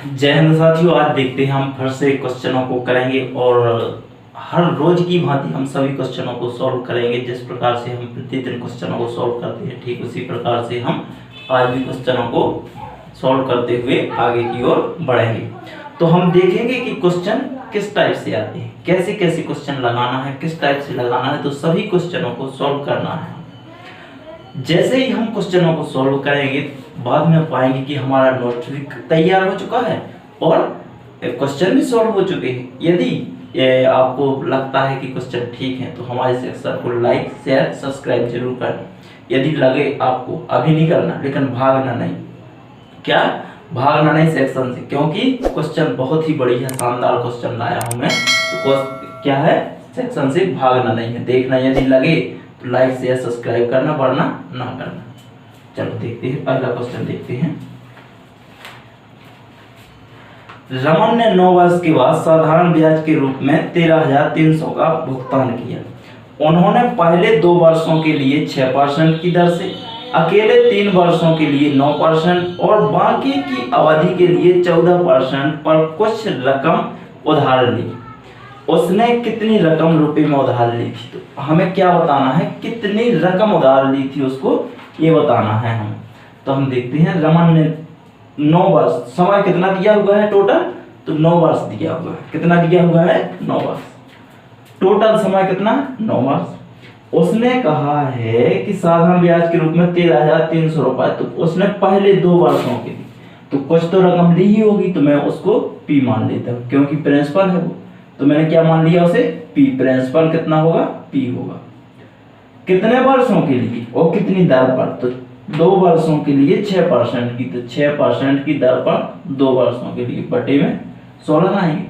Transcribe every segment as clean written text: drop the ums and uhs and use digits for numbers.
जय हिंद साथियों, आज देखते हैं हम फिर से क्वेश्चनों को करेंगे और हर रोज की भांति हम सभी क्वेश्चनों को सॉल्व करेंगे। जिस प्रकार से हम प्रतिदिन क्वेश्चनों को सॉल्व करते हैं, ठीक उसी प्रकार से हम आज भी क्वेश्चनों को सॉल्व करते हुए आगे की ओर बढ़ेंगे। तो हम देखेंगे कि क्वेश्चन किस टाइप से आते हैं, कैसे कैसे क्वेश्चन लगाना है, किस टाइप से लगाना है। तो सभी क्वेश्चनों को सॉल्व करना है। जैसे ही हम क्वेश्चनों को सॉल्व करेंगे, बाद में पाएंगे कि हमारा नोट भी तैयार हो चुका है और क्वेश्चन भी सॉल्व हो चुके हैं। यदि आपको लगता है कि क्वेश्चन ठीक है तो हमारे सेक्शन को लाइक शेयर सब्सक्राइब जरूर करें। यदि लगे आपको, अभी नहीं करना, लेकिन भागना नहीं। क्या भागना नहीं सेक्शन से, क्योंकि क्वेश्चन बहुत ही बढ़िया शानदार क्वेश्चन लाया हूं मैं। तो क्या है, सेक्शन से भागना नहीं है, देखना। यदि लगे तो लाइक शेयर सब्सक्राइब करना, वरना ना करना। चलो देखते हैं, पहला क्वेश्चन देखते हैं। रमन ने 9 वर्ष के बाद साधारण ब्याज के रूप में 13,300 का भुगतान किया। उन्होंने पहले 2 वर्षों के लिए 6% की दर से, अकेले 3 वर्षों के लिए 9% और बाकी की अवधि के लिए 14% पर कुछ रकम उधार ली। उसने कितनी रकम रुपए में उधार ली थी? तो हमें क्या बताना है, कितनी रकम उधार ली थी उसको ये बताना है हमें। तो हम देखते हैं, रमन ने 9 वर्ष, समय कितना दिया हुआ है टोटल? तो 9 वर्ष दिया हुआ है। कितना दिया हुआ है? 9 वर्ष। टोटल समय कितना? 9 वर्ष। उसने कहा है कि साधारण ब्याज के रूप में 13,300 रुपए। तो उसने पहले 2 वर्षों के लिए तो कुछ तो रकम ली ही होगी, तो मैं उसको पी मान लेता हूँ, क्योंकि प्रिंसिपल है वो। तो मैंने क्या मान लिया उसे? पी। प्रिंसिपल कितना होगा? पी होगा। कितने वर्षों के लिए और कितनी दर पर? तो 2 वर्षों के लिए 6% की, तो 6% की दर पर 2 वर्षों के लिए बटे में 16 आएंगे।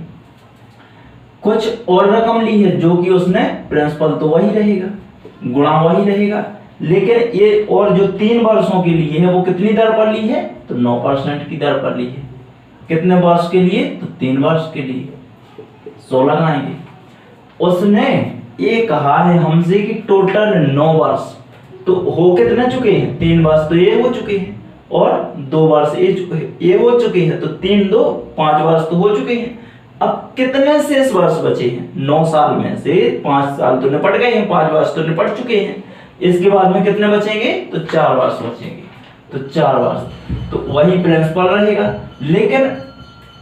कुछ और रकम ली है जो कि उसने, प्रिंसिपल तो वही रहेगा, गुणा वही रहेगा, लेकिन ये और जो 3 वर्षों के लिए है वो कितनी दर पर ली है? तो 9% की दर पर ली है। कितने वर्ष के लिए? तो 3 वर्ष के लिए 16 आएंगे। उसने ये कहा है हमसे कि टोटल 9 वर्ष तो हो कितने चुके हैं? 3 वर्ष तो ये हो चुके हैं और 2 वर्ष ये हो चुके हैं। तो 3 2 5 वर्ष तो हो चुके हैं। अब कितने शेष वर्ष बचे हैं? 9 साल में से 5 साल तो निपट गए हैं, 5 वर्ष तो निपट चुके हैं। इसके बाद में कितने बचेंगे? तो 4 वर्ष बचेंगे। तो 4 वर्ष तो वही प्रिंसिपल रहेगा, लेकिन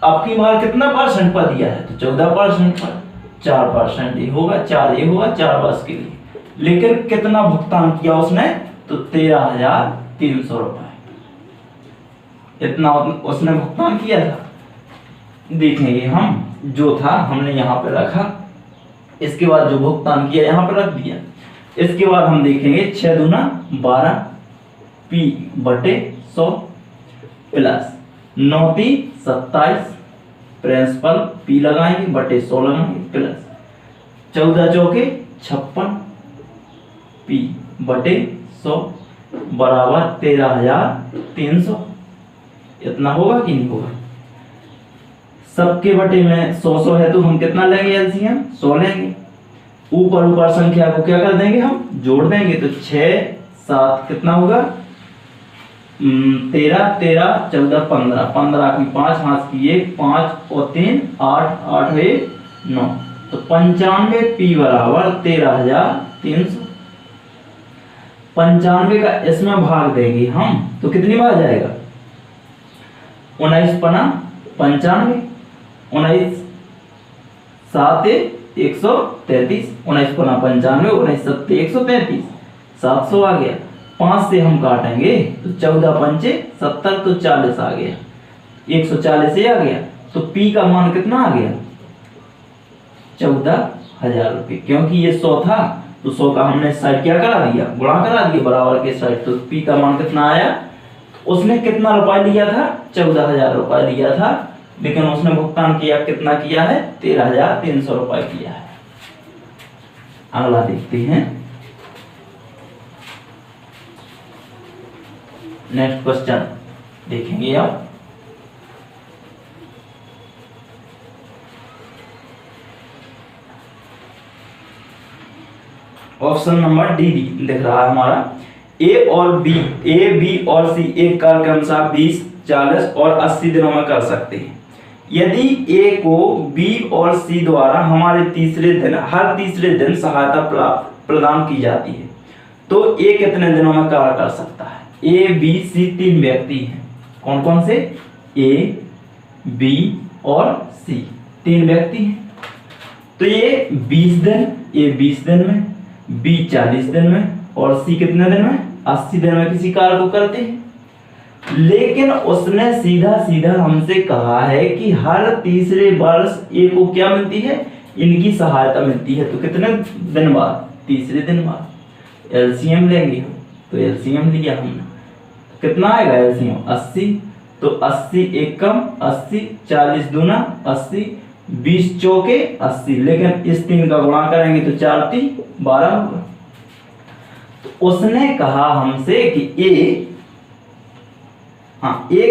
आपकी बार कितना परसेंट पर दिया है? तो 14% पर 4% ये होगा, 4 ये होगा 4 वर्ष के लिए। लेकिन कितना भुगतान किया उसने? तो 13,300 रुपए इतना उसने भुगतान किया था। देखेंगे हम, जो था हमने यहाँ पे रखा, इसके बाद जो भुगतान किया यहाँ पे रख दिया। इसके बाद हम देखेंगे 6 दूना 12 पी बटे 100 प्लस 9 × 27 प्रिंसिपल पी लगाएंगे बटे 100 लगाएंगे प्लस 14 चौके 56 पी बटे 100 बराबर 13,300। इतना होगा कि नहीं होगा? सबके बटे में 100 है, तो हम कितना लेंगे? एलसीएम 100 लेंगे। ऊपर ऊपर संख्या को क्या कर देंगे? हम जोड़ देंगे। तो 6 7 कितना होगा? 13 13 14 15 15 की 5 हाथ की 1 5 और 3 8 8 है 9। तो 95 पी बराबर 13,300। 95 का इसमें भाग देंगे हम, तो कितनी बार जाएगा? 19 पना 95, 19 7 133, 19 पना 95, 19 7 133, 700 आ गया। 5 से हम काटेंगे तो 14 पंचे 70, तो 40 आ गया। 140 से आ गया। तो पी का मान कितना आ गया? 14,000 रुपये। क्योंकि ये 100 था तो 100 का हमने साइड क्या करा दिया? गुणा करा दिया बराबर के साइड। तो पी का मान कितना आया? उसने कितना रुपए लिया था? 14,000 रुपए लिया था, लेकिन उसने भुगतान किया कितना किया है? 13,300 रुपए किया है। अगला देखते हैं, नेक्स्ट क्वेश्चन देखेंगे आप। ऑप्शन नंबर डी दिख रहा है हमारा। ए बी और सी एक कार्यक्रम 20, 40 और 80 दिनों में कर सकते हैं। यदि ए को बी और सी द्वारा हर तीसरे दिन सहायता प्रदान की जाती है तो ए कितने दिनों में कार्य कर सकता है? ए बी सी 3 व्यक्ति हैं। कौन कौन से? ए बी और सी 3 व्यक्ति हैं। तो ये 20 दिन, ए 20 दिन में, बी 40 दिन में और सी कितने दिन में? 80 दिन में किसी कार्य को करते हैं। लेकिन उसने सीधा सीधा हमसे कहा है कि हर तीसरे वर्ष ए को क्या मिलती है? इनकी सहायता मिलती है। तो कितने दिन बाद? तीसरे दिन बाद। एलसीएम लेंगे हम, तो एलसीएम लिया हमने, कितना आएगा एलसीएम? 80। तो 80 एकम 80, 40 दूना 80, 20 चौके 80। लेकिन इस 3 का गुणा करेंगे तो 4 3 12 होगा। तो उसने कहा हमसे कि ए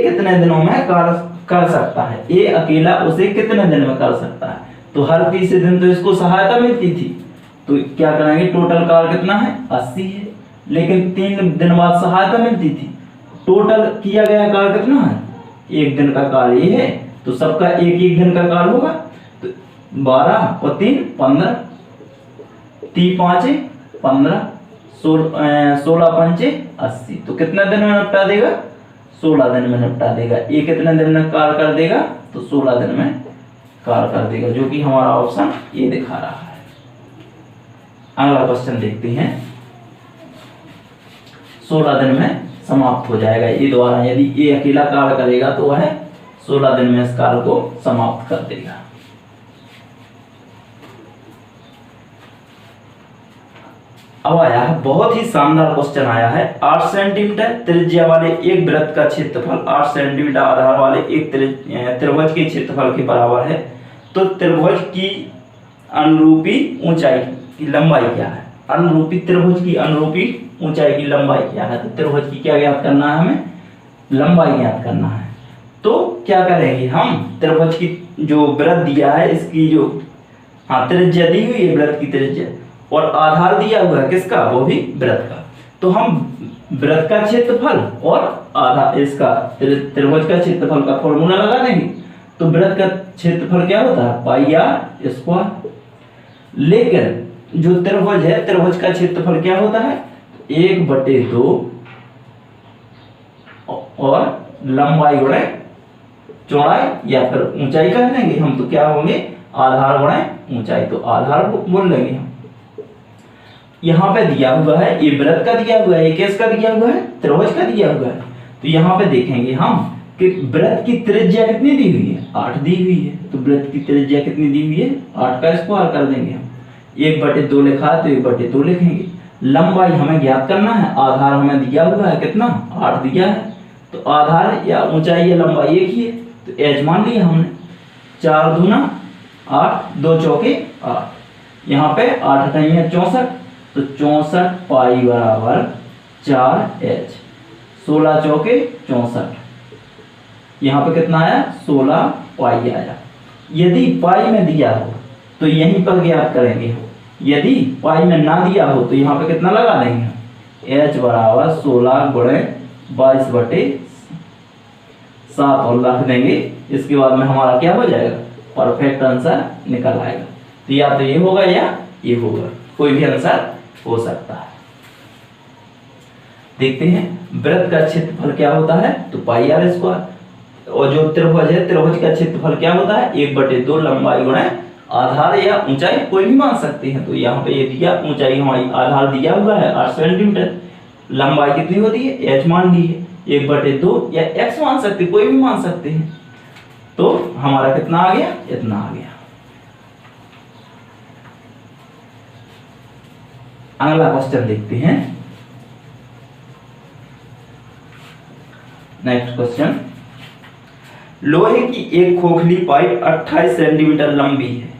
कितने दिनों में कर सकता है? ए अकेला उसे कितने दिन में कर सकता है? तो हर तीसरे दिन तो इसको सहायता मिलती थी, तो क्या करेंगे? टोटल कार्य कितना है? 80 है। लेकिन 3 दिन बाद सहायता मिलती थी। टोटल किया गया कार्य कितना है? 1 दिन का कार्य ये है, तो सबका एक दिन का कार्य होगा। तो 12 और 3 15, 3 5 15, 16 5 80। तो कितने दिन में निपटा देगा? 16 दिन में निपटा देगा। ये कितने दिन में कार्य कर देगा? तो 16 दिन में कार्य कर देगा, जो कि हमारा ऑप्शन ये दिखा रहा है। अगला क्वेश्चन देखते हैं। 16 दिन में समाप्त हो जाएगा ये द्वारा। यदि ये अकेला कार्य करेगा तो वह 16 दिन में इस कार्य को समाप्त कर देगा। अब आया है बहुत ही शानदार क्वेश्चन आया है। 8 सेंटीमीटर त्रिज्या वाले एक वृत्त का क्षेत्रफल 8 सेंटीमीटर आधार वाले एक त्रिभुज के क्षेत्रफल के बराबर है। तो त्रिभुज की अनुरूपी ऊंचाई की लंबाई क्या है? अनुरूपी त्रिभुज की अनुरूपी ऊंचाई की लंबाई क्या है? तो त्रिभुज की क्या ज्ञात करना है? हमें लंबाई ज्ञात करना है। तो क्या करेंगे हम? त्रिभुज की जो वृत्त दिया है इसकी जो त्रिज्या दी हुई है, वृत्त की त्रिज्या, और आधार दिया हुआ है किसका? वो भी वृत्त का। तो हम वृत्त का क्षेत्रफल और आधार इसका त्रिभुज का क्षेत्रफल का फॉर्मूला लगा देंगे। तो वृत्त का क्षेत्रफल क्या होता है? पाई आर स्क्वायर। लेकिन जो त्रिभुज है, त्रिभुज का क्षेत्रफल क्या होता है? 1/2 और लंबाई गुणे चौड़ाई, या फिर ऊंचाई कह देंगे हम। तो क्या होंगे? आधार गुणे ऊंचाई। तो आधार बोल लेंगे हम। यहाँ पे दिया हुआ है, ये वृत्त का दिया हुआ है, ये किसका दिया हुआ है? त्रिभुज का दिया हुआ है। तो यहाँ पे देखेंगे हम कि वृत्त की त्रिज्या कितनी दी हुई है? 8 दी हुई है। तो वृत्त की त्रिज्या कितनी दी हुई है? 8 का स्क्वायर कर देंगे हम। 1/2 लिखा है तो 1/2 लिखेंगे। लंबाई हमें ज्ञात करना है, आधार हमें दिया हुआ है कितना? 8 दिया है। तो आधार या ऊंचाई या लंबाई एक ही है, तो एच मान लिया हमने। 4 दूना 8, 2 चौके 8। यहाँ पे 8 नहीं है 64, तो 64 पाई बराबर 4h। 16 चौके 64। यहाँ पे कितना आया? 16 पाई आया। यदि पाई में दिया हो तो यहीं पर ज्ञात करेंगे। यदि पाई में ना दिया हो तो यहाँ पे कितना लगा देंगे? h बराबर 16 गुणे 22/7 और रख देंगे। इसके बाद में हमारा क्या हो जाएगा? परफेक्ट आंसर निकल आएगा। तो या तो ये होगा या ये होगा, कोई भी आंसर हो सकता है। देखते हैं वृत्त का क्षेत्रफल क्या होता है? तो पाई आर स्क्वायर। और जो त्रिभुज है, त्रिभुज का क्षेत्रफल क्या होता है? 1/2 लंबाई गुणे आधार या ऊंचाई, कोई भी मान सकते हैं। तो यहाँ पे ये दिया ऊंचाई हमारी, आधार दिया हुआ है 8 सेंटीमीटर, लंबाई कितनी होती है? h मान ली है 1/2 या x मान सकते, कोई भी मान सकते हैं। तो हमारा कितना आ गया? इतना आ गया। अगला क्वेश्चन देखते हैं। Next question. लोहे की एक खोखली पाइप 28 सेंटीमीटर लंबी है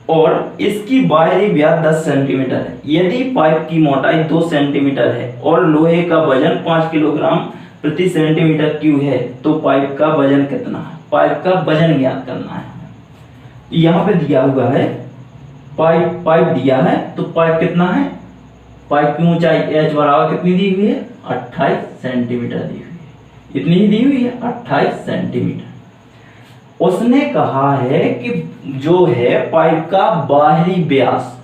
और इसकी बाहरी व्यास 10 सेंटीमीटर है। यदि पाइप की मोटाई 2 सेंटीमीटर है और लोहे का वजन 5 किलोग्राम प्रति सेंटीमीटर क्यूब है, तो पाइप का वजन कितना है? पाइप का वजन ज्ञात करना है। यहाँ पे दिया हुआ है पाइप दिया है, तो पाइप कितना है? पाइप की ऊंचाई h बराबर कितनी दी हुई है? 28 सेंटीमीटर दी हुई है। इतनी ही दी हुई है 28 सेंटीमीटर। उसने कहा है कि जो है पाइप का बाहरी व्यास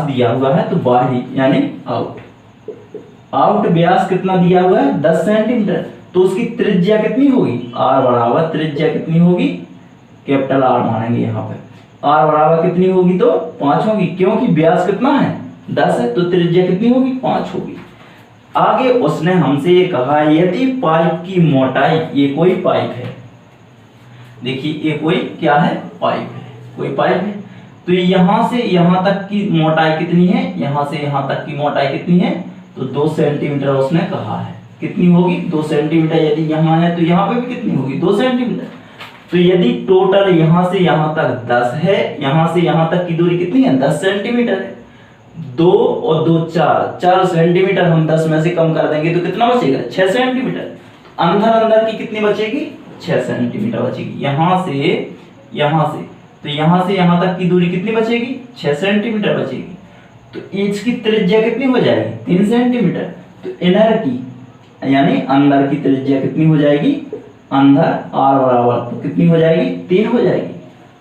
दिया हुआ है, तो बाहरी यानी आउट व्यास कितना दिया हुआ है 10 सेंटीमीटर, तो उसकी त्रिज्या कितनी होगी r बराबर त्रिज्या कितनी होगी, कैपिटल R मानेंगे यहाँ पे, r बराबर कितनी होगी तो 5 होगी, क्योंकि व्यास कितना है 10 है, तो त्रिज्या कितनी होगी 5 होगी। आगे उसने हमसे ये कहा यदि पाइप की मोटाई, ये कोई पाइप है, देखिए ये कोई क्या है पाइप है, कोई पाइप है, तो यहाँ से यहाँ तक की मोटाई कितनी है, यहाँ से यहाँ तक की मोटाई कितनी है, तो 2 सेंटीमीटर उसने कहा है, कितनी होगी 2 सेंटीमीटर, यदि यहाँ है तो यहाँ पे भी कितनी होगी 2 सेंटीमीटर। तो यदि टोटल यहाँ से यहाँ तक 10 है, यहाँ से यहाँ तक की दूरी कितनी है 10 सेंटीमीटर है, 2 और 2 4 सेंटीमीटर, हम 10 में से कम कर देंगे तो कितना बचेगा 6 सेंटीमीटर, अंदर की कितनी बचेगी 6 सेंटीमीटर बचेगी, यहाँ से यहाँ तक की दूरी कितनी बचेगी 6 सेंटीमीटर बचेगी, तो इसकी त्रिज्या कितनी हो जाएगी 3 सेंटीमीटर, तो इनर की यानी अंदर की त्रिज्या कितनी हो जाएगी, अंदर r बराबर तो कितनी हो जाएगी 3 हो जाएगी।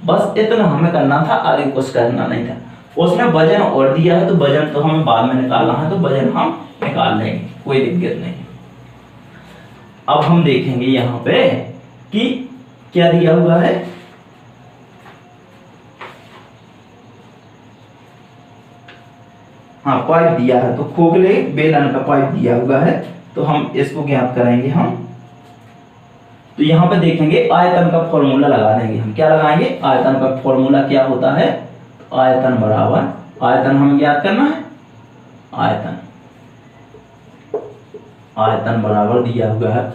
बस इतना हमें करना था, आगे कुछ करना नहीं था। उसने वजन और दिया है, तो वजन तो हमें बाद में निकालना है, तो वजन हम निकाल लेंगे, कोई दिक्कत नहीं। अब हम देखेंगे यहाँ पे कि क्या दिया हुआ है, हाँ पाइप दिया है, तो खोखले बेलन का पाइप दिया हुआ है, तो हम इसको ज्ञात करेंगे हम। तो यहाँ पे देखेंगे आयतन का फॉर्मूला लगा देंगे हम, क्या लगाएंगे आयतन का फॉर्मूला क्या होता है, तो आयतन बराबर, आयतन हमें ज्ञात करना है, आयतन बराबर दिया हुआ है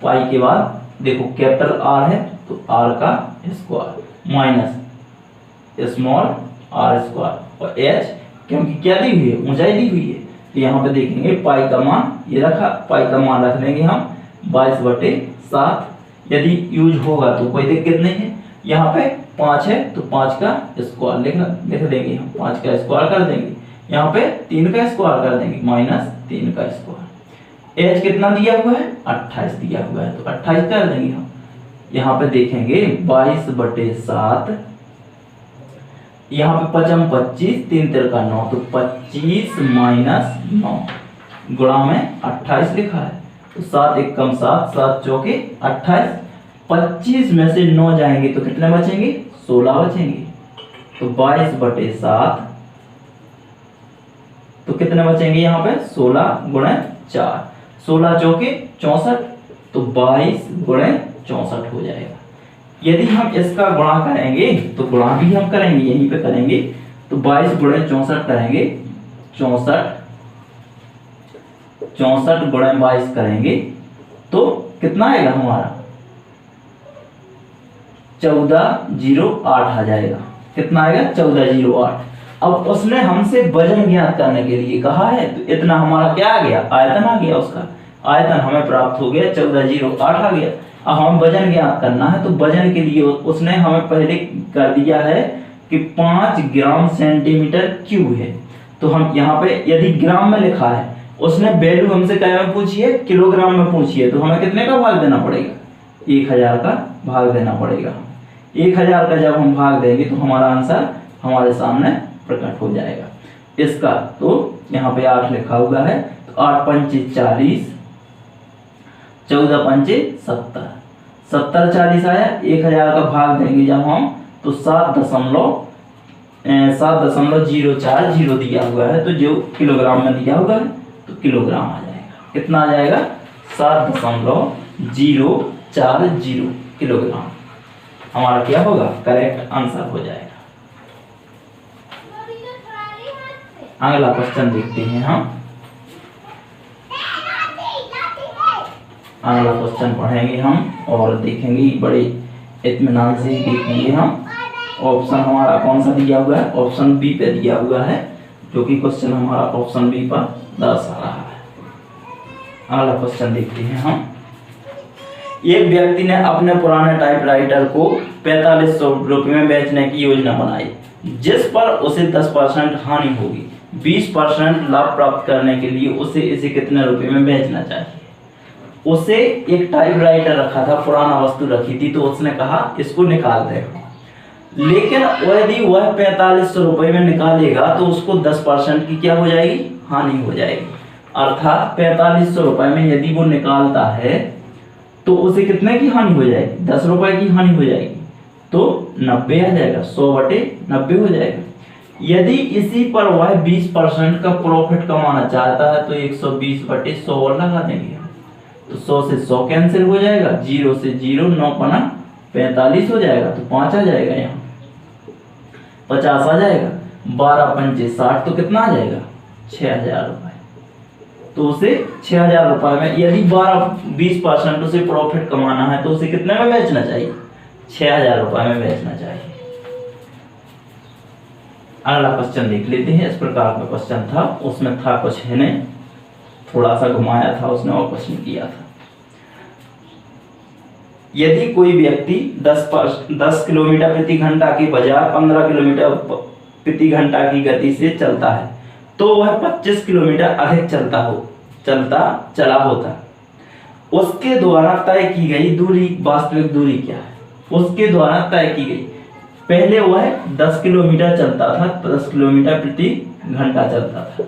पाई के बाद देखो कैपिटल R है तो R का square minus small r square और h, क्योंकि क्या दी हुई है ऊंचाई दी हुई है, तो यहाँ पे देखेंगे पाई का मान ये रखा, पाई का मान रख देंगे हम 22/7, यदि यूज होगा तो कोई दिक्कत नहीं है। यहाँ पे 5 है तो 5 का स्क्वायर लिख देंगे हम, 5 का स्क्वायर कर देंगे, यहाँ पे 3 का स्क्वायर कर देंगे माइनस 3 का स्क्वायर। एच कितना दिया हुआ है 28 दिया हुआ है, तो 28 कर देंगे हम। यहाँ पे देखेंगे 22/7, यहाँ पे 5 25 3 3 का 9, तो 25 माइनस 9 गुणा में 28 लिखा है, तो 7 1 कम 7 7 चौके 28, 25 में से 9 जाएंगे तो कितने बचेंगे 16 बचेंगे, तो 22/7 तो कितने बचेंगे यहाँ पे 16 गुणे 4, 16 चौके 64, तो 22 गुणे 64 हो जाएगा। यदि हम इसका गुणा करेंगे तो गुणा भी हम करेंगे यहीं पे करेंगे, तो 22 गुणे 64 करेंगे, 64 गुणे 22 करेंगे तो कितना आएगा हमारा 1408 आ जाएगा। कितना आएगा 1408। अब उसने हमसे वजन ज्ञात करने के लिए कहा है, तो इतना हमारा क्या आ गया आयतन आ गया, उसका आयतन हमें प्राप्त हो गया 1408 आ गया। अब हम वजन ज्ञात करना है, तो वजन के लिए उसने हमें पहले कर दिया है कि 5 ग्राम सेंटीमीटर क्यूब है, तो हम यहाँ पे यदि ग्राम में लिखा है, उसने वैल्यू हमसे क्या में पूछी है किलोग्राम में पूछी है, तो हमें कितने का भाग देना पड़ेगा 1000 का भाग देना पड़ेगा। 1000 का जब हम भाग देंगे तो हमारा आंसर हमारे सामने प्रकट हो जाएगा इसका। तो यहाँ पे 8 लिखा हुआ है, तो 8 पंचे 40, 14 पंचे 70, 70 40 आया। 1000 का भाग देंगे जब हम, तो 7.040 दिया हुआ है, तो जो किलोग्राम में दिया हुआ है तो किलोग्राम आ जाएगा। कितना आ जाएगा 7.040 किलोग्राम हमारा क्या होगा करेक्ट आंसर हो जाएगा। अगला क्वेश्चन देखते हैं हम। अगला क्वेश्चन पढ़ेंगे हम और देखेंगे बड़े इत्मीनान से देखेंगे हम। ऑप्शन हमारा कौन सा दिया हुआ है, ऑप्शन बी पे दिया हुआ है, जो कि क्वेश्चन हमारा ऑप्शन बी पर दर्शा रहा है। अगला क्वेश्चन देखते हैं हम। एक व्यक्ति ने अपने पुराने टाइपराइटर को 4500 रुपये में बेचने की योजना बनाई, जिस पर उसे 10% हानि होगी। 20% लाभ प्राप्त करने के लिए उसे इसे कितने रुपए में बेचना चाहिए। उसे एक टाइपराइटर रखा था, पुराना वस्तु रखी थी, तो उसने कहा इसको निकाल दे। लेकिन यदि वह 4500 रुपये में निकालेगा तो उसको 10% की क्या हो जाएगी, हानि हो जाएगी। अर्थात 4500 रुपये में यदि वो निकालता है तो उसे कितने की हानि हो जाएगी, 10 रुपये की हानि हो जाएगी, तो 90 आ जाएगा, 100/90 हो जाएगा। यदि इसी पर वह 20% का प्रॉफिट कमाना चाहता है तो 120/100 और लगा देंगे, तो 100 से 100 कैंसिल हो जाएगा, 0 से 0, 9×5 45 हो जाएगा, तो 5 आ जाएगा, यहाँ 50 आ जाएगा, 12×5 60, तो कितना आ जाएगा, 6000 रुपये। तो उसे 6000 रुपये में यदि 20% उसे प्रॉफिट कमाना है तो उसे कितने में बेचना चाहिए, 6000 रुपये में बेचना चाहिए। अगला क्वेश्चन देख लेते हैं। इस प्रकार का क्वेश्चन था, उसमें था कुछ है नहीं, थोड़ा सा घुमाया था उसने और क्वेश्चन किया था। यदि कोई व्यक्ति 10 किलोमीटर प्रति घंटा की बजाय 15 किलोमीटर प्रति घंटा की गति से चलता है तो वह 25 किलोमीटर अधिक चला होता, उसके द्वारा तय की गई दूरी, वास्तविक दूरी क्या है, उसके द्वारा तय की गई। पहले वह 10 किलोमीटर चलता था, 10 किलोमीटर प्रति घंटा चलता था,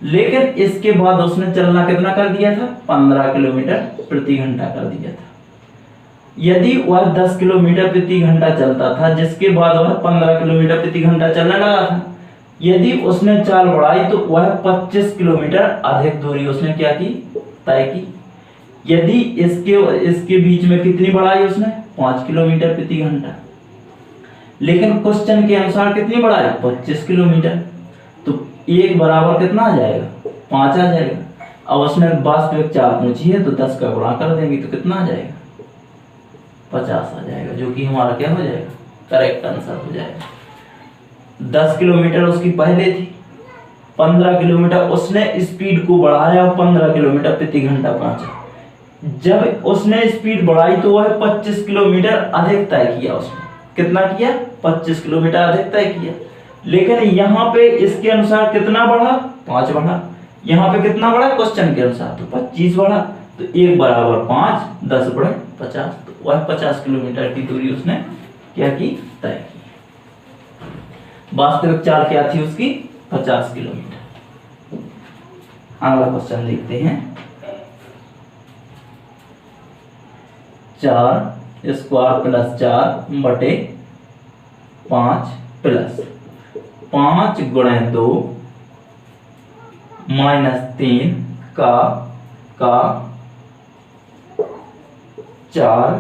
लेकिन इसके बाद उसने चलना कितना कर दिया था, 15 किलोमीटर प्रति घंटा कर दिया था। यदि वह 10 किलोमीटर प्रति घंटा चलता था, जिसके बाद वह 15 किलोमीटर प्रति घंटा चलने लगा था, यदि उसने चाल बढ़ाई तो वह 25 किलोमीटर अधिक दूरी उसने क्या की, तय की। यदि इसके बीच में कितनी बढ़ाई उसने, 5 किलोमीटर प्रति घंटा, लेकिन क्वेश्चन के अनुसार कितनी बढ़ाई, 25 किलोमीटर, तो 1 बराबर कितना आ जाएगा, 5 आ जाएगा। अब उसने वास्तविक चाल पूछी है तो 10 का गुणा कर देंगे तो कितना आ जाएगा, 50 आ जाएगा, जो कि हमारा क्या हो जाएगा, करेक्ट आंसर हो जाएगा। 10 किलोमीटर उसकी पहले थी, 15 किलोमीटर उसने स्पीड को बढ़ाया और 15 किलोमीटर प्रति घंटा पहुंचा। जब उसने स्पीड बढ़ाई तो वह 25 किलोमीटर अधिक तय किया, उसने कितना किया, 25 किलोमीटर अधिक तय किया। लेकिन यहाँ पे इसके अनुसार कितना बढ़ा, 5 बढ़ा। यहाँ पे कितना बढ़ा क्वेश्चन के अनुसार, तो 25 बढ़ा, तो 1 बराबर 5, 10/50, तो वह 50 किलोमीटर की दूरी उसने क्या की, तय की। वास्तविक चाल क्या थी उसकी, 50 किलोमीटर। अगला क्वेश्चन देखते हैं। 4² + 4/5 प्लस 5 × 2 -3 का 4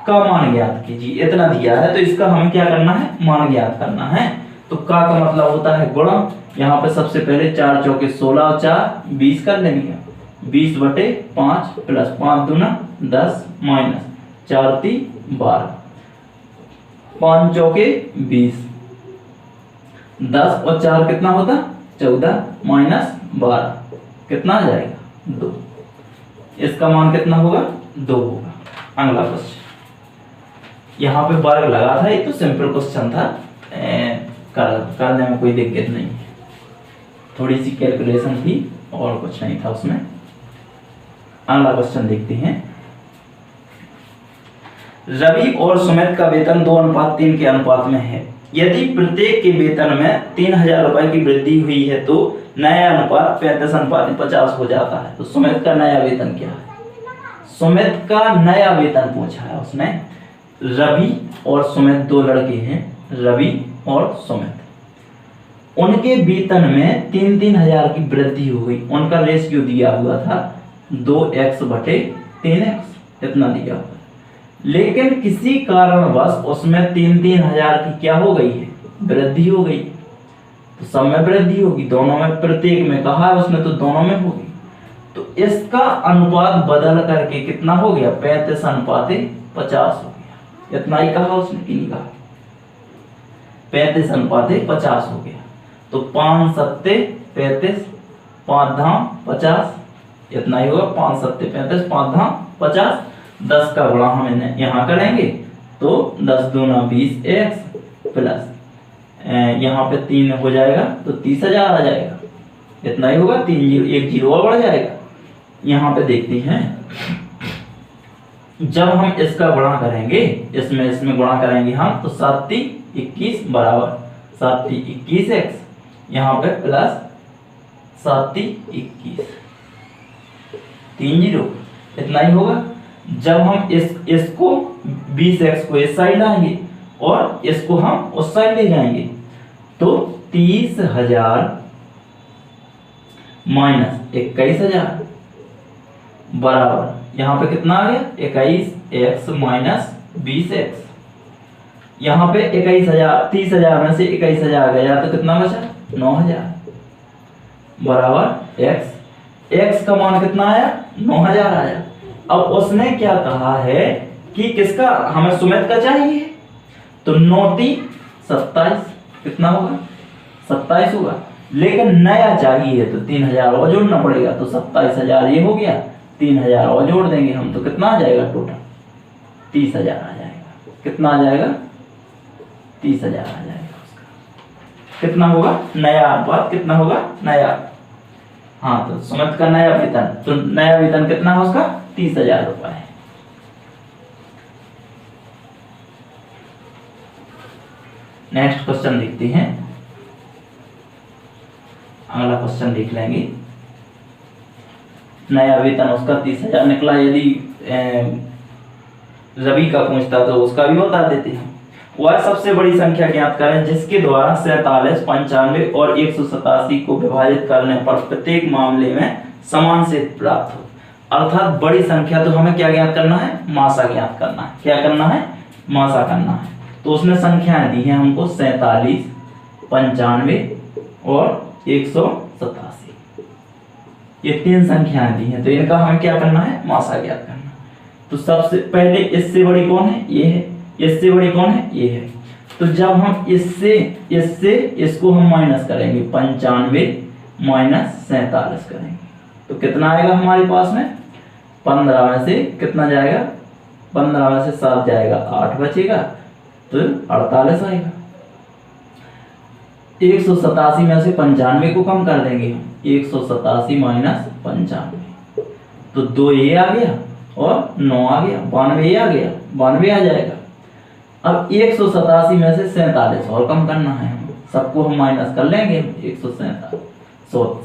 का मान ज्ञात कीजिए। इतना दिया है तो इसका हमें क्या करना है, मान ज्ञात करना है। तो का मतलब होता है गुणा। यहाँ पे सबसे पहले 4 चौके 16 और 4 20 कर लेंगे, 20/5 प्लस 5 दूना 10 माइनस 4 × 3 = 12, 5 चौके 20, 10 और 4 कितना होता, 14 माइनस 12 कितना आ जाएगा, 2। इसका मान कितना होगा, 2 होगा। अगला क्वेश्चन, यहाँ पे वर्ग लगा था, ये तो सिंपल क्वेश्चन था, करने में कोई दिक्कत नहीं है, थोड़ी सी कैलकुलेशन थी और कुछ नहीं था उसमें। अगला क्वेश्चन देखते हैं। रवि और सुमित का वेतन 2:3 के अनुपात में है। यदि प्रत्येक के वेतन में 3000 रुपए की वृद्धि हुई है तो नया अनुपात 35:50 हो जाता है। तो सुमित का नया वेतन क्या है, सुमित का नया वेतन पूछा है उसने। रवि और सुमित 2 लड़के हैं, रवि और सुमित, उनके वेतन में 3,000 की वृद्धि हो गई। उनका रेशियो दिया हुआ था 2x/3x, इतना दिया हुआ। लेकिन किसी कारणवश उसमें 3,000 की क्या हो गई है, वृद्धि हो गई। तो सब में वृद्धि होगी, दोनों में, प्रत्येक में कहा है उसने तो दोनों में होगी। तो इसका अनुपात बदल करके कितना हो गया, 35:50 हो गया। इतना ही कहा उसने कि नहीं कहा, 35:50 हो गया। तो 5 7 35, 5 धाम 50, इतना ही होगा, 5 7 35, 5 धाम 50। 10 का गुणा हम यहाँ करेंगे तो 10 दूना 20x प्लस यहाँ पे 3 हो जाएगा तो 30,000 आ जाएगा। इतना ही होगा, 3 0 1 0 और बढ़ जाएगा यहाँ पे देखते हैं, जब हम इसका गुणा करेंगे, इसमें गुणा करेंगे हम, तो 7 3 21 बराबर 7 3 21 एक्स, यहाँ पे प्लस 7 3 21 3 0, इतना ही होगा। जब हम इसको 20x को इस साइड लाएंगे और इसको हम उस साइड ले जाएंगे, तो 30,000 माइनस 21,000 बराबर, यहाँ पे कितना आ गया 21x माइनस 20x, यहाँ पे 21,000, 30,000 में से 21,000 गया तो कितना बचा 9,000 बराबर x का मान कितना आया 9,000 आया। अब उसने क्या कहा है कि किसका, हमें सुमित का चाहिए, तो 9 3 27, कितना होगा 27 होगा, लेकिन नया चाहिए तो 3,000 और जोड़ना पड़ेगा, तो 27,000 ये हो गया, 3,000 और जोड़ देंगे हम तो कितना आ जाएगा टोटल 30,000 आ जाएगा। कितना आ जाएगा 30,000 आ जाएगा उसका। कितना होगा नया अनुपात, कितना होगा नया, हाँ तो सुमित का नया वेतन, तो नया वेतन कितना है उसका 30,000 रुपए है। नेक्स्ट क्वेश्चन देखते हैं, अगला क्वेश्चन देख लेंगे। नया वेतन उसका 30,000 निकला, यदि रवि का पूछता तो उसका भी बता देते हैं। वह सबसे बड़ी संख्या ज्ञात करें जिसके द्वारा 47, 95 और 187 को विभाजित करने पर प्रत्येक मामले में समान से प्राप्त हो। अर्थात बड़ी संख्या तो हमें क्या ज्ञात करना है, मासा ज्ञात करना है। क्या करना है, मासा करना है। तो उसने संख्याएं दी हैं हमको 47, 95 और 187, ये 3 संख्याएं दी हैं, तो इनका हमें क्या करना है, मासा ज्ञात करना। तो सबसे पहले इससे बड़ी कौन है, ये है, इससे बड़ी कौन है, ये है। तो जब हम इससे इसको हम माइनस करेंगे, 95 माइनस 47 करेंगे, तो कितना आएगा हमारे पास में, 15 में से कितना जाएगा, 15 में से 7 जाएगा, 8 बचेगा, तो 48 आएगा। 187 में से 95 को कम कर देंगे हम, 187 माइनस 95, तो 2 ये आ गया और 9 आ गया, 92 ये आ गया, 92 आ जाएगा। अब 187 में से 47 और कम करना है, सबको हम माइनस कर लेंगे, 147 तो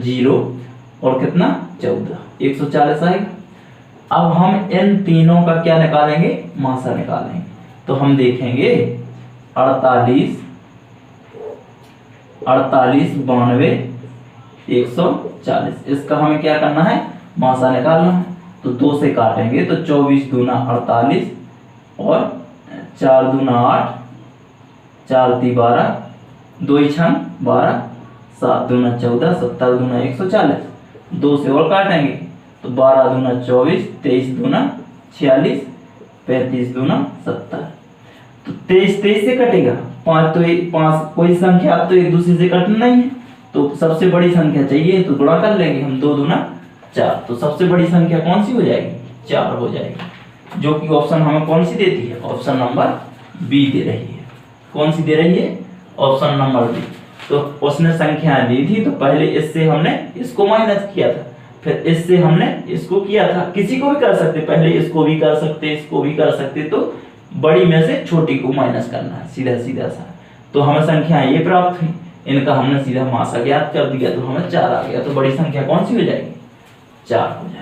0 और कितना 14, 140 आएगा। अब हम इन तीनों का क्या निकालेंगे, मासा निकालेंगे। तो हम देखेंगे 48, 92, 140, इसका हमें क्या करना है, मासा निकालना है। तो 2 से काटेंगे तो 24 दूना 48 और 4 दूना 8, 4 × 12, 2 × 6 12, 7 दूना 14, 17 दूना 140, 2 से और काटेंगे तो 12 दूना 24, 23 दूना 46, 35 दूना 70, तो 23 से कटेगा, 5 तो 5 कोई संख्या अब तो एक दूसरे से कटना नहीं है, तो सबसे बड़ी संख्या चाहिए तो गुणा कर लेंगे हम, 2 दूना 4, तो सबसे बड़ी संख्या कौन सी हो जाएगी, 4 हो जाएगी, जो कि ऑप्शन हमें कौन सी देती है, ऑप्शन नंबर बी दे रही है। कौन सी दे रही है, ऑप्शन नंबर बी। तो उसने संख्याएं दी थी, तो पहले इससे हमने इसको माइनस किया था, फिर इससे हमने इसको किया था, किसी को भी कर सकते, पहले इसको भी कर सकते, इसको भी कर सकते, तो बड़ी में से छोटी को माइनस करना है, सीधा सीधा सा। तो हमें संख्याएं ये प्राप्त हुई, इनका हमने सीधा मासा ज्ञात कर दिया, तो हमें 4 आ गया। तो बड़ी संख्या कौन सी हो जाएगी, 4 हो जाएगी।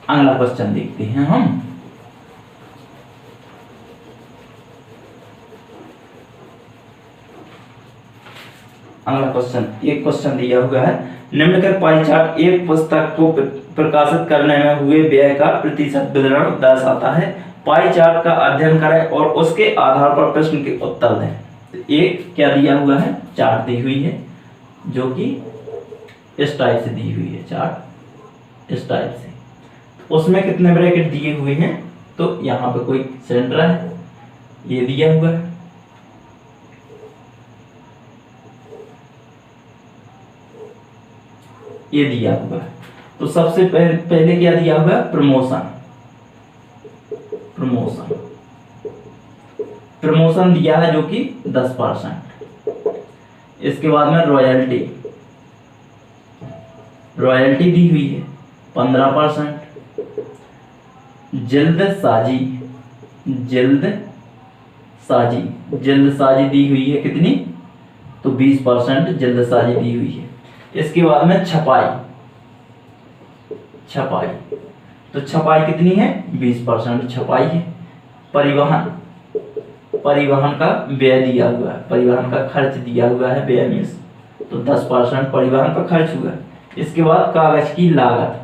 अगला क्वेश्चन देखते हैं हम। अगला क्वेश्चन, एक क्वेश्चन दिया हुआ है, निम्नलिखित पाई चार्ट एक पुस्तक को प्रकाशित करने में हुए व्यय का प्रतिशत विवरण दर्शाता है। पाई चार्ट का अध्ययन करें और उसके आधार पर प्रश्न के उत्तर दें। तो एक क्या दिया हुआ है, चार्ट दी हुई है, जो कि इस टाइप से दी हुई है, चार्ट इस टाइप से। उसमें कितने ब्रैकेट दिए हुए हैं, तो यहाँ पे कोई सेंटर है, ये दिया हुआ है, ये दिया हुआ है। तो सबसे पहले क्या दिया हुआ है, प्रमोशन, प्रमोशन, प्रमोशन दिया है जो कि 10%। इसके बाद में रॉयल्टी, रॉयल्टी दी हुई है 15%। जल्दसाजी दी हुई है कितनी, तो 20% जल्दसाजी दी हुई है। इसके बाद में छपाई, तो छपाई कितनी है, 20% छपाई है। परिवहन का व्यय दिया हुआ है, परिवहन का खर्च दिया हुआ है व्यय में, तो 10% परिवहन पर खर्च हुआ है। इसके बाद कागज की लागत,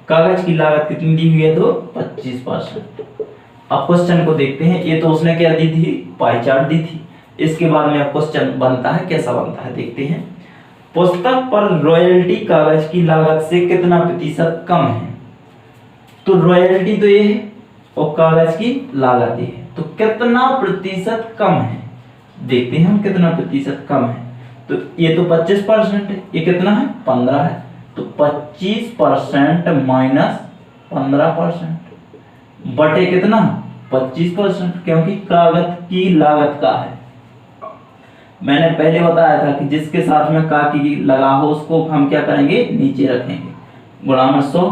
कागज की लागत कितनी दी हुई है, तो 25%। अब क्वेश्चन को देखते हैं। ये तो उसने क्या दी थी, पाई चार्ट दी थी। इसके बाद में अब क्वेश्चन बनता है, कैसा बनता है देखते हैं। पुस्तक पर रॉयल्टी कागज की लागत से कितना प्रतिशत कम है, तो रॉयल्टी तो ये है और कागज की लागत ये है, तो कितना प्रतिशत कम है देखते हैं हम, कितना प्रतिशत कम है। तो ये तो 25% है, ये कितना है, 15 है, तो 25% माइनस 15% बटे कितना, 25%, क्योंकि कागज की लागत का है। मैंने पहले बताया था कि जिसके साथ में का की लगा हो उसको हम क्या करेंगे, नीचे रखेंगे, गुणा में 100।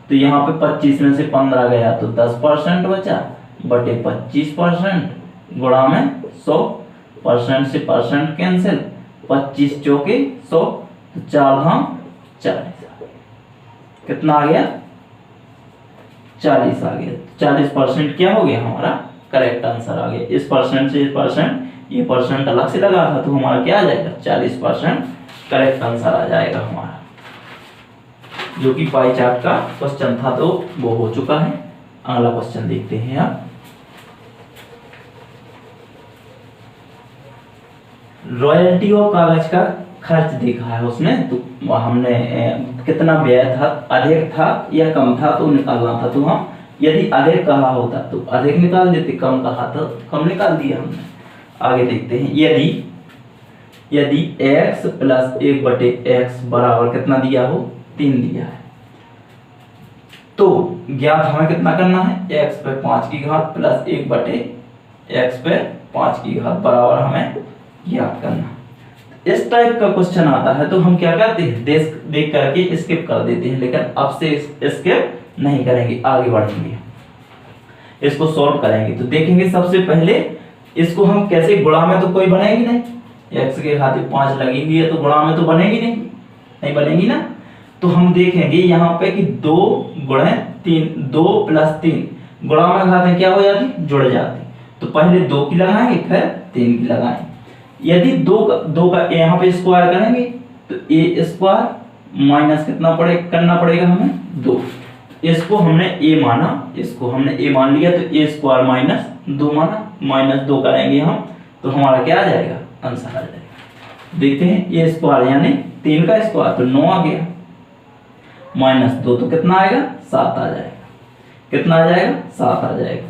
तो यहाँ पे 25 में से 15 गया तो 10% बचा, बटे 25%, गुणा में 100%, से परसेंट कैंसिल, 25 चौके 100, तो 4 धाम 40, कितना आ गया, 40 आ गया। 40% क्या हो गया हमारा, करेक्ट आंसर आ गया। इस परसेंट से इस परसेंट, ये परसेंट अलग से लगा था, तो हमारा क्या आ जाएगा, 40% करेक्ट आंसर आ जाएगा हमारा, जो कि पाई चार्ट का क्वेश्चन था, तो वो हो चुका है। अगला क्वेश्चन देखते हैं आप। रॉयल्टी और कागज का खर्च देखा है उसने, तो हमने कितना व्यय था, अधिक था या कम था, तो निकालना था। तो हम यदि अधिक कहा होता तो अधिक निकाल देते, कम कहा तो कम निकाल दिया हमने। आगे देखते हैं। यदि x प्लस 1/x बराबर कितना दिया हो, 3 दिया है, तो ज्ञात हमें कितना करना है, x पे 5 की घात प्लस 1/x पे 5 की घात बराबर हमें ज्ञात करना। इस टाइप का क्वेश्चन आता है तो हम क्या करते हैं, देख करके स्किप कर देते हैं, लेकिन अब से स्किप नहीं करेंगे, आगे बढ़ेंगे, इसको सॉल्व करेंगे। तो देखेंगे सबसे पहले इसको हम कैसे, गुणा में तो कोई बनेगी नहीं, x के खातिर 5 लगी हुई है, तो गुणा में तो बनेगी नहीं बनेगी ना। तो हम देखेंगे यहाँ पे कि 2 गुणे 3, 2 + 3 गुणा में खाते क्या हो जाती, जुड़ जाती। तो पहले 2 की लगाएंगे, फिर 3 की लगाएंगे। यदि 2 का यहाँ पे स्क्वायर करेंगे तो a² माइनस कितना करना पड़ेगा हमें, 2। इसको हमने a माना, इसको हमने a मान लिया, तो a² - 2 माना, -2 करेंगे हम, तो हमारा क्या आ जाएगा, आंसर आ जाएगा। देखते हैं, a² यानी 3 का स्क्वायर, तो 9 आ गया, -2 तो कितना आएगा, 7 आ जाएगा। कितना आ जाएगा, 7 आ जाएगा।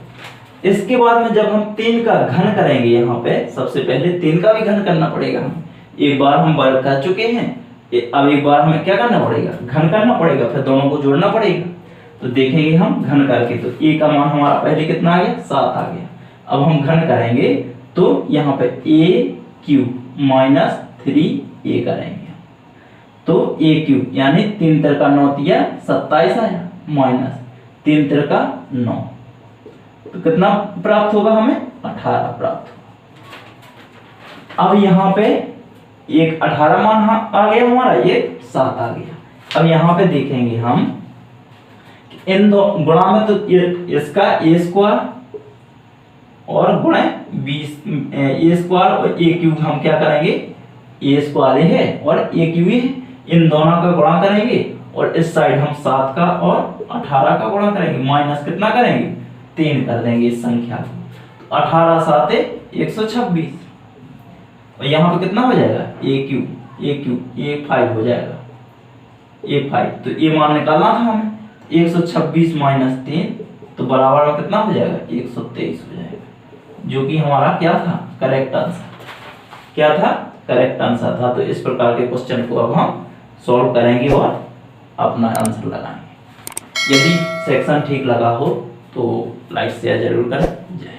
इसके बाद में जब हम 3 का घन करेंगे, यहाँ पे सबसे पहले 3 का भी घन करना पड़ेगा। हम एक बार हम वर्ग कर चुके हैं, अब एक बार हमें क्या करना पड़ेगा, घन करना पड़ेगा, फिर दोनों को जोड़ना पड़ेगा। तो देखेंगे हम घन करके, तो a का मान हमारा पहले कितना आ गया, 7 आ गया। अब हम घन करेंगे तो यहाँ पे a³ - 3a करेंगे, तो a³ यानी 3 × 9 = 27 आया, माइनस 3 × 9, तो कितना प्राप्त होगा हमें, 18 प्राप्त होगा। अब यहाँ पे एक 18 मान आ गया हमारा, ये 7 आ गया। अब यहाँ पे देखेंगे हम इन दो गुणा में, तो इसका a² और गुणे 20 a² और a³ हम क्या करेंगे, a² है और a³ है, इन दोनों का गुणा करेंगे और इस साइड हम 7 का और 18 का गुणा करेंगे, माइनस कितना करेंगे, 3 कर देंगे इस संख्या को। तो 18 × 7 = 126, और यहाँ पे कितना हो जाएगा, a³ 5 हो जाएगा, a5। तो ये मान निकालना था हमें, 126 - 3 तो बराबर में कितना हो जाएगा, 123 हो जाएगा, जो कि हमारा क्या था, करेक्ट आंसर। क्या था, करेक्ट आंसर था। तो इस प्रकार के क्वेश्चन को अब हम सॉल्व करेंगे और अपना आंसर लगाएंगे। यदि सेक्शन ठीक लगा हो तो लाइक शेयर जरूर करें। जय